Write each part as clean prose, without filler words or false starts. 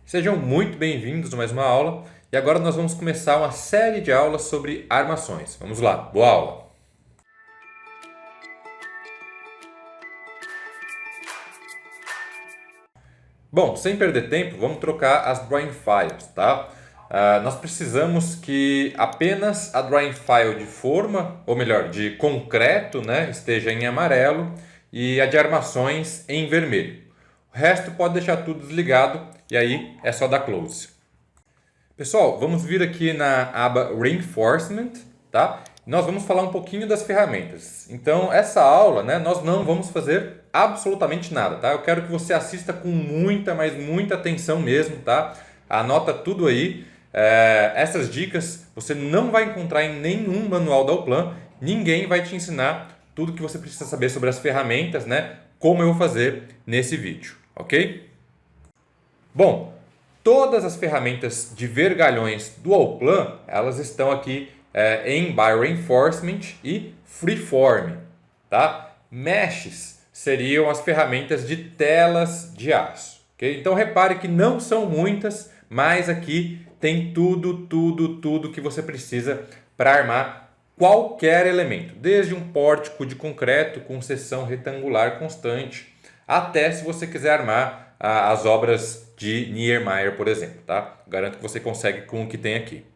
Sejam muito bem-vindos a mais uma aula e agora nós vamos começar uma série de aulas sobre armações. Vamos lá, boa aula! Bom, sem perder tempo, vamos trocar as drawing files, tá? Nós precisamos que apenas a drawing file de forma, ou melhor, de concreto, né, esteja em amarelo e a de armações em vermelho. O resto pode deixar tudo desligado e aí é só dar close. Pessoal, vamos vir aqui na aba Reinforcement, tá? Nós vamos falar um pouquinho das ferramentas. Então, essa aula, né, nós não vamos fazer absolutamente nada, tá? Eu quero que você assista com muita, mas muita atenção mesmo, tá? Anota tudo aí. Essas dicas você não vai encontrar em nenhum manual da Allplan. Ninguém vai te ensinar tudo que você precisa saber sobre as ferramentas, né? Como eu vou fazer nesse vídeo, ok? Bom, todas as ferramentas de vergalhões do Allplan, elas estão aqui em By Reinforcement e Freeform, tá? Meshes seriam as ferramentas de telas de aço, ok? Então repare que não são muitas, mas aqui tem tudo que você precisa para armar qualquer elemento, desde um pórtico de concreto com seção retangular constante, até se você quiser armar as obras de Niemeyer, por exemplo, tá? Garanto que você consegue com o que tem aqui.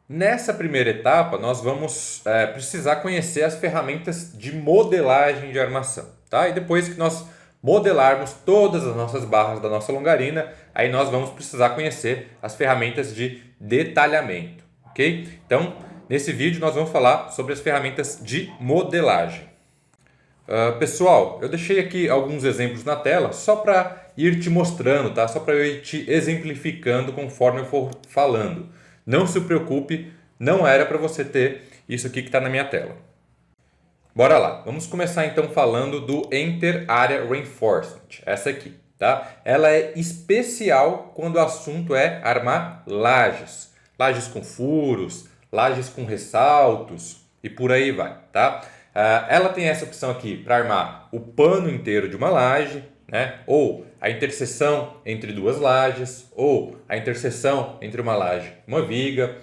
Nessa primeira etapa, nós vamos precisar conhecer as ferramentas de modelagem de armação, tá? E depois que nós modelarmos todas as nossas barras da nossa longarina, aí nós vamos precisar conhecer as ferramentas de detalhamento, ok? Então, nesse vídeo nós vamos falar sobre as ferramentas de modelagem. Pessoal, eu deixei aqui alguns exemplos na tela só para ir te mostrando, tá? Só para eu ir te exemplificando conforme eu for falando. Não se preocupe, não era para você ter isso aqui que está na minha tela. Bora lá, vamos começar então falando do Enter Area Reinforcement, essa aqui, tá? Ela é especial quando o assunto é armar lajes. Lajes com furos, lajes com ressaltos e por aí vai, tá? Ela tem essa opção aqui para armar o pano inteiro de uma laje, né? Ou a interseção entre duas lajes, ou a interseção entre uma laje e uma viga.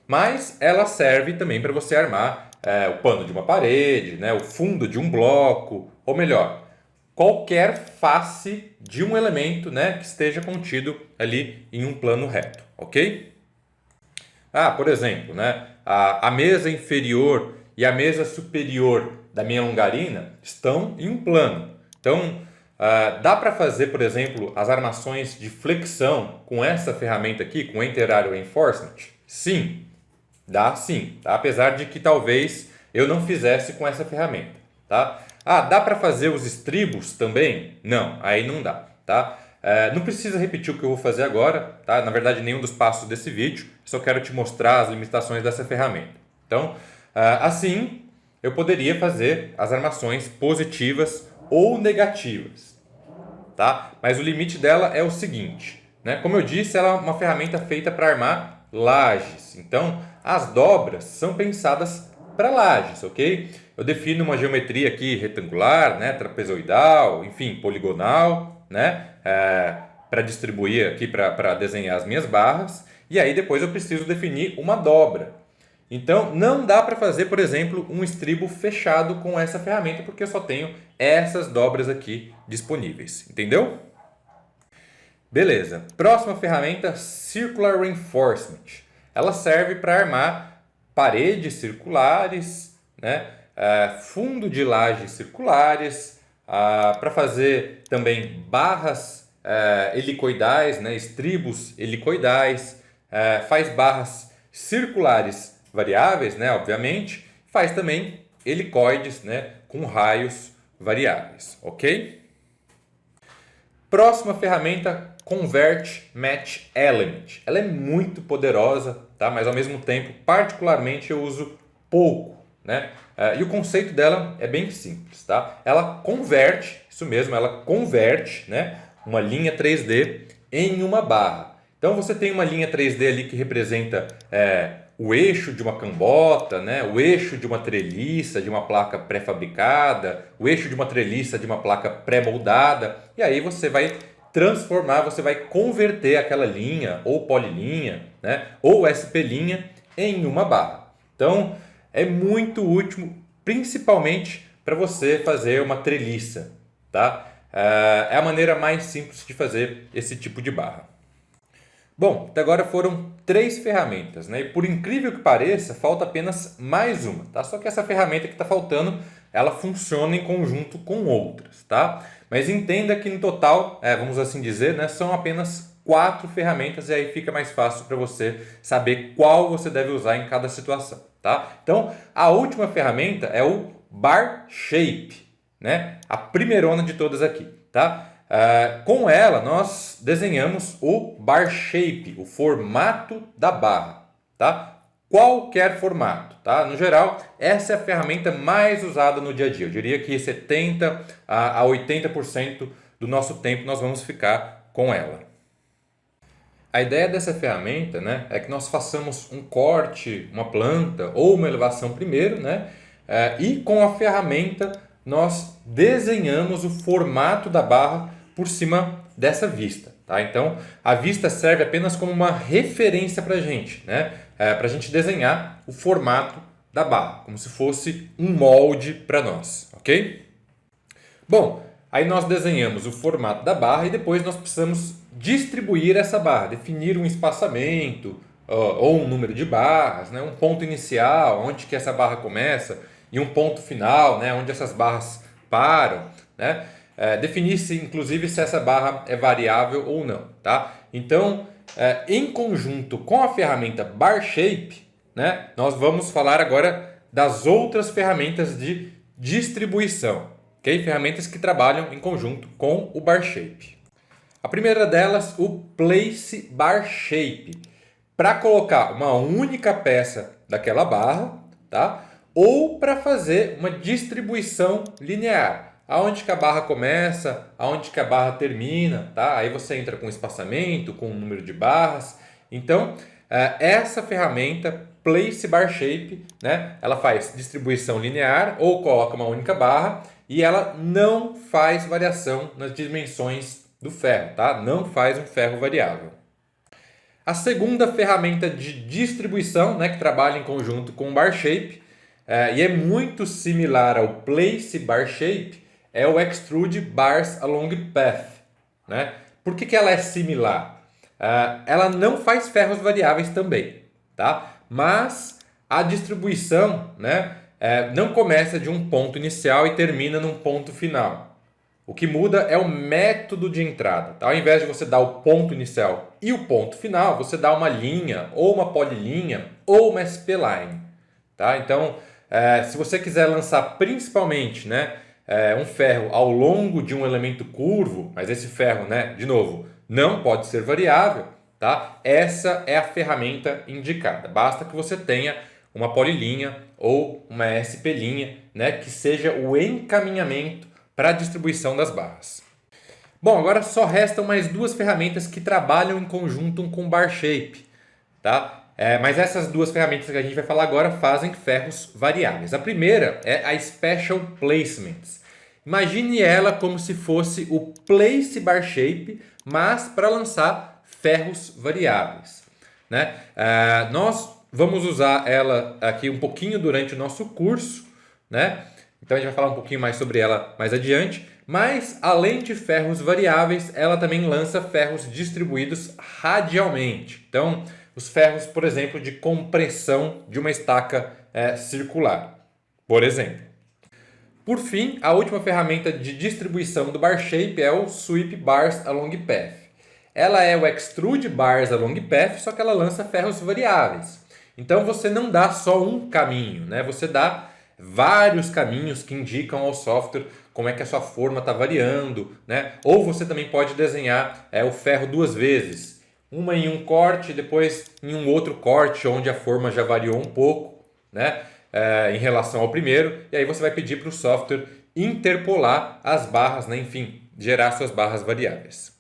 Mas ela serve também para você armar o pano de uma parede, né? O fundo de um bloco, ou melhor, qualquer face de um elemento, né, que esteja contido ali em um plano reto, ok? Por exemplo, né, a mesa inferior e a mesa superior da minha longarina estão em um plano. Então, dá para fazer, por exemplo, as armações de flexão com essa ferramenta aqui, com Enter Area Reinforcement? Sim, dá sim, tá? Apesar de que talvez eu não fizesse com essa ferramenta, tá? Dá para fazer os estribos também? Não, aí não dá, tá? Não precisa repetir o que eu vou fazer agora, tá? Na verdade, nenhum dos passos desse vídeo, só quero te mostrar as limitações dessa ferramenta. Então, assim, eu poderia fazer as armações positivas ou negativas, tá? Mas o limite dela é o seguinte, né? Como eu disse, ela é uma ferramenta feita para armar lajes. Então, as dobras são pensadas para lajes, ok? Eu defino uma geometria aqui retangular, né? Trapezoidal, enfim, poligonal, né? Para distribuir aqui, para desenhar as minhas barras. E aí depois eu preciso definir uma dobra. Então, não dá para fazer, por exemplo, um estribo fechado com essa ferramenta, porque eu só tenho essas dobras aqui disponíveis. Entendeu? Beleza. Próxima ferramenta, Circular Reinforcement. Ela serve para armar paredes circulares, né? Fundo de lajes circulares, para fazer também barras helicoidais, né? Estribos helicoidais, faz barras circulares variáveis, né, obviamente, faz também helicoides, né, com raios variáveis, ok? Próxima ferramenta, Convert Match Element. Ela é muito poderosa, tá? Mas ao mesmo tempo, particularmente, eu uso pouco, né? E o conceito dela é bem simples, tá? Ela converte, isso mesmo, ela converte, né, uma linha 3D em uma barra. Então você tem uma linha 3D ali que representa o eixo de uma cambota, né? O eixo de uma treliça, de uma placa pré-fabricada, o eixo de uma treliça de uma placa pré-moldada, e aí você vai transformar, você vai converter aquela linha ou polilinha, né, ou SP-linha em uma barra. Então, é muito útil, principalmente para você fazer uma treliça, tá? É a maneira mais simples de fazer esse tipo de barra. Bom, até agora foram 3 ferramentas, né? E por incrível que pareça, falta apenas mais uma, tá? Só que essa ferramenta que está faltando, ela funciona em conjunto com outras, tá? Mas entenda que no total, vamos assim dizer, né, são apenas 4 ferramentas e aí fica mais fácil para você saber qual você deve usar em cada situação, tá? Então, a última ferramenta é o Bar Shape, né? A primeirona de todas aqui, tá? Com ela, nós desenhamos o bar shape, o formato da barra, tá? Qualquer formato, tá? No geral, essa é a ferramenta mais usada no dia a dia. Eu diria que 70% a 80% do nosso tempo nós vamos ficar com ela. A ideia dessa ferramenta, né, é que nós façamos um corte, uma planta ou uma elevação primeiro, né? E com a ferramenta nós desenhamos o formato da barra por cima dessa vista, tá? Então, a vista serve apenas como uma referência para a gente, né? Para a gente desenhar o formato da barra, como se fosse um molde para nós, ok? Bom, aí nós desenhamos o formato da barra e depois nós precisamos distribuir essa barra, definir um espaçamento ou um número de barras, né? Um ponto inicial, onde que essa barra começa, e um ponto final, né? Onde essas barras param, né? Definir-se, inclusive, se essa barra é variável ou não, tá? Então, em conjunto com a ferramenta Bar Shape, né, nós vamos falar agora das outras ferramentas de distribuição, ok? Ferramentas que trabalham em conjunto com o Bar Shape. A primeira delas, o Place Bar Shape, para colocar uma única peça daquela barra, tá? Ou para fazer uma distribuição linear. Aonde que a barra começa, aonde que a barra termina, tá? Aí você entra com espaçamento, com o número de barras. Então, essa ferramenta, Place Bar Shape, né? Ela faz distribuição linear ou coloca uma única barra e ela não faz variação nas dimensões do ferro, tá? Não faz um ferro variável. A segunda ferramenta de distribuição, né, que trabalha em conjunto com o Bar Shape, e é muito similar ao Place Bar Shape, é o Extrude Bars Along Path, né? Por que ela é similar? Ela não faz ferros variáveis também, tá? Mas a distribuição, né, não começa de um ponto inicial e termina num ponto final. O que muda é o método de entrada, tá? Ao invés de você dar o ponto inicial e o ponto final, você dá uma linha, ou uma polilinha, ou uma SP-line, tá? Então, se você quiser lançar principalmente, né, um ferro ao longo de um elemento curvo, mas esse ferro, né, de novo, não pode ser variável, tá? Essa é a ferramenta indicada. Basta que você tenha uma polilinha ou uma SP-linha, né, que seja o encaminhamento para a distribuição das barras. Bom, agora só restam mais 2 ferramentas que trabalham em conjunto com o Bar Shape, tá? Mas essas 2 ferramentas que a gente vai falar agora fazem ferros variáveis. A primeira é a Special Placements. Imagine ela como se fosse o Place Bar Shape, mas para lançar ferros variáveis, né? Nós vamos usar ela aqui um pouquinho durante o nosso curso, né? Então a gente vai falar um pouquinho mais sobre ela mais adiante. Mas além de ferros variáveis, ela também lança ferros distribuídos radialmente. Então, os ferros, por exemplo, de compressão de uma estaca circular, por exemplo. Por fim, a última ferramenta de distribuição do Bar Shape é o Sweep Bars Along Path. Ela é o Extrude Bars Along Path, só que ela lança ferros variáveis. Então você não dá só um caminho, né? Você dá vários caminhos que indicam ao software como é que a sua forma está variando, né? Ou você também pode desenhar o ferro 2 vezes. Uma em um corte, depois em um outro corte, onde a forma já variou um pouco, né? Em relação ao primeiro. E aí você vai pedir para o software interpolar as barras, né? Enfim, gerar suas barras variáveis.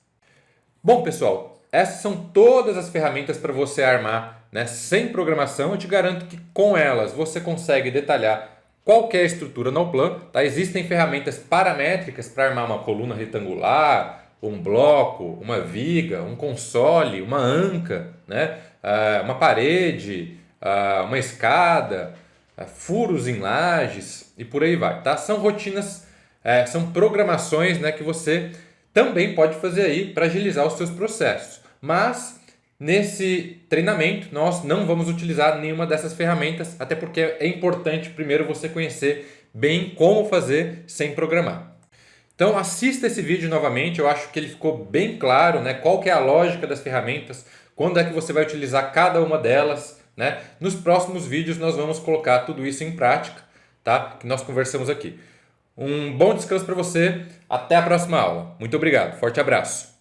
Bom, pessoal, essas são todas as ferramentas para você armar, né, sem programação. Eu te garanto que com elas você consegue detalhar qualquer estrutura no plan, tá? Existem ferramentas paramétricas para armar uma coluna retangular um bloco, uma viga, um console, uma anca, né? Uma parede, uma escada, furos em lajes e por aí vai, tá? São rotinas, são programações, né, que você também pode fazer aí para agilizar os seus processos. Mas nesse treinamento nós não vamos utilizar nenhuma dessas ferramentas, até porque é importante primeiro você conhecer bem como fazer sem programar. Então assista esse vídeo novamente, eu acho que ele ficou bem claro, né? Qual que é a lógica das ferramentas, quando é que você vai utilizar cada uma delas, né? Nos próximos vídeos nós vamos colocar tudo isso em prática, tá? Que nós conversamos aqui. Um bom descanso para você, até a próxima aula. Muito obrigado, forte abraço.